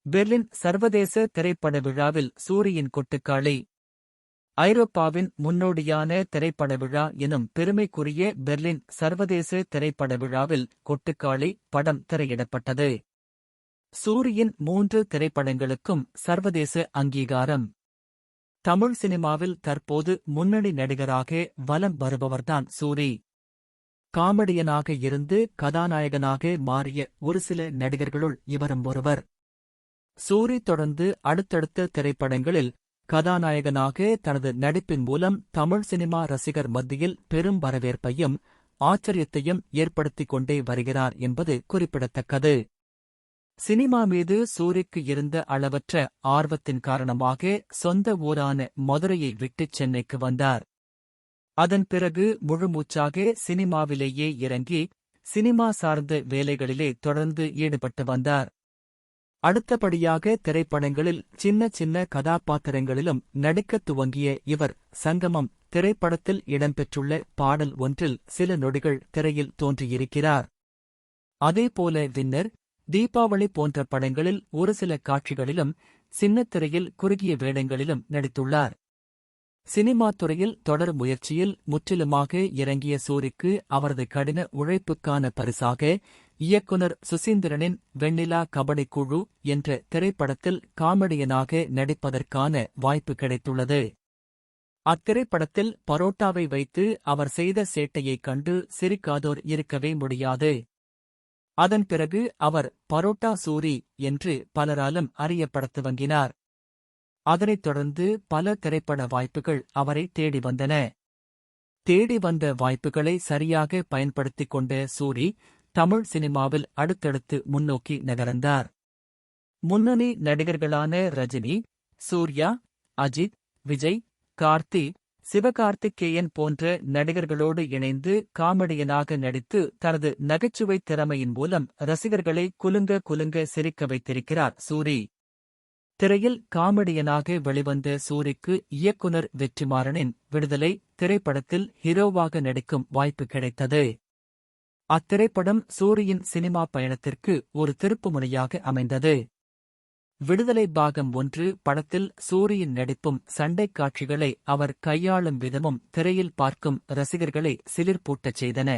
Berlin சர்வதேச திரைப்பட விழாவில் சூரியின் கொட்டுக்காளி. ஐரோப்பாவின் முன்னோடியான திரைப்பட விழா எனும் பெருமைக்குரிய பெர்லின் சர்வதேச திரைப்பட விழாவில் கொட்டுக்காளி படம் திரையிடப்பட்டது. சூரியின் 3 திரைப்படங்களுக்கும் சர்வதேச அங்கீகாரம். தமிழ் சினிமாவில் தற்போது முன்னணி நடிகராக வலம் வருபவர்தான் சூரி. காமெடியனாக இருந்து கதாநாயகனாக மாறிய ஒரு சில நடிகர்களுள் இவரும் ஒருவர். சூரி தொடர்ந்து அடுத்தடுத்த திரைப்படங்களில் கதாநாயகனாக தனது நடிப்பின் மூலம் தமிழ் சினிமா ரசிகர் மத்தியில் பெரும் வரவேற்பையும் ஆச்சரியத்தையும் ஏற்படுத்திக் கொண்டே வருகிறார் என்பது குறிப்பிடத்தக்கது. சினிமா மீது சூரிக்கு இருந்த அளவற்ற ஆர்வத்தின் காரணமாக சொந்த ஊரான மதுரையை விட்டுச் சென்னைக்கு வந்தார். அதன் பிறகு முழுமூச்சாக சினிமாவிலேயே இறங்கி சினிமா சார்ந்த வேலைகளிலே தொடர்ந்து ஈடுபட்டு வந்தார். அடுத்தபடியாக திரைப்படங்களில் சின்ன சின்ன கதாபாத்திரங்களிலும் நடிக்கத் துவங்கிய இவர் சங்கமம் திரைப்படத்தில் இடம்பெற்றுள்ள பாடல் ஒன்றில் சில நொடிகள் திரையில் தோன்றியிருக்கிறார். அதேபோல வின்னர், தீபாவளி போன்ற படங்களில் ஒரு சில காட்சிகளிலும் சின்னத்திரையில் குறுகிய வேடங்களிலும் நடித்துள்ளார். சினிமா துறையில் தொடர் முயற்சியில் முற்றிலுமாக இறங்கிய சூரிக்கு அவரது கடின உழைப்புக்கான பரிசாக இயக்குனர் சுசீந்திரனின் வெண்ணிலா கபடி குழு என்ற திரைப்படத்தில் காமெடியனாக நடிப்பதற்கான வாய்ப்பு கிடைத்துள்ளது. அத்திரைப்படத்தில் பரோட்டாவை வைத்து அவர் செய்த சேட்டையைக் கண்டு சிரிக்காதோர் இருக்கவே முடியாது. அதன் பிறகு அவர் பரோட்டா சூரி என்று பலராலும் அறியப்படத் துவங்கினார். அதனைத் தொடர்ந்து பல திரைப்பட வாய்ப்புகள் அவரை தேடி வந்தன. தேடி வந்த வாய்ப்புகளை சரியாக பயன்படுத்திக் கொண்ட சூரி தமிழ் சினிமாவில் அடுத்தடுத்து முன்னோக்கி நகர்ந்தார். முன்னணி நடிகர்களான ரஜினி, சூர்யா, அஜித், விஜய், கார்த்தி, சிவகார்த்திகேயன் போன்ற நடிகர்களோடு இணைந்து காமெடியனாக நடித்து தனது நகைச்சுவை திறமையின் மூலம் ரசிகர்களை குலுங்க குலுங்க சிரிக்க வைத்திருக்கிறார் சூரி. திரையில் காமெடியனாக வெளிவந்த சூரிக்கு இயக்குனர் வெற்றிமாறனின் விடுதலை திரைப்படத்தில் ஹீரோவாக நடிக்கும் வாய்ப்பு கிடைத்தது. அத்திரைப்படம் சூரியின் சினிமா பயணத்திற்கு ஒரு திருப்புமுனையாக அமைந்தது. விடுதலை பாகம் 1 படத்தில் சூரியின் நடிப்பும் சண்டைக் காட்சிகளை அவர் கையாளும் விதமும் திரையில் பார்க்கும் ரசிகர்களை சிலிர்ப்பூட்டச் செய்தன.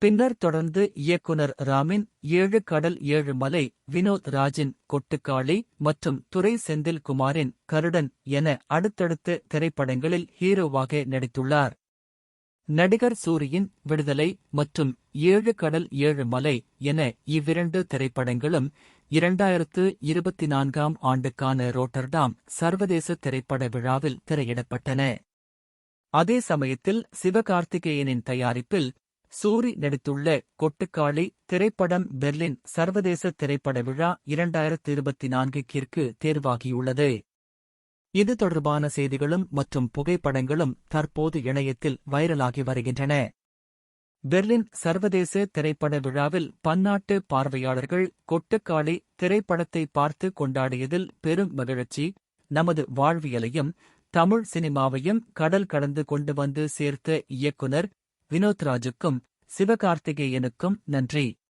பின்னர் தொடர்ந்து இயக்குனர் ராமின் 7 கடல் 7 மலை, வினோத் ராஜின் கொட்டுக்காளி மற்றும் துரை செந்தில்குமாரின் கருடன் என அடுத்தடுத்த திரைப்படங்களில் ஹீரோவாக நடித்துள்ளார். நடிகர் சூரியின் விடுதலை மற்றும் 7 கடல் 7 மலை என இவ்விரண்டு திரைப்படங்களும் 2024ஆம் ஆண்டுக்கான ரோட்டர்டாம் சர்வதேச திரைப்பட விழாவில் திரையிடப்பட்டன. அதே சமயத்தில் சிவகார்த்திகேயனின் தயாரிப்பில் சூரி நடித்துள்ள கொட்டுக்காளி திரைப்படம் பெர்லின் சர்வதேச திரைப்பட விழா 2024ற்கு தேர்வாகியுள்ளது. இது தொடர்பான செய்திகளும் மற்றும் புகைப்படங்களும் தற்போது இணையத்தில் வைரலாகி வருகின்றன. பெர்லின் சர்வதேச திரைப்பட விழாவில் பன்னாட்டு பார்வையாளர்கள் கொட்டுக்காளி திரைப்படத்தை பார்த்து கொண்டாடியதில் பெரும் மகிழ்ச்சி. நமது வாழ்வியலையும் தமிழ் சினிமாவையும் கடல் கடந்து கொண்டு வந்து சேர்த்த இயக்குனர் வினோத்ராஜுக்கும் சிவகார்த்திகேயனுக்கும் நன்றி.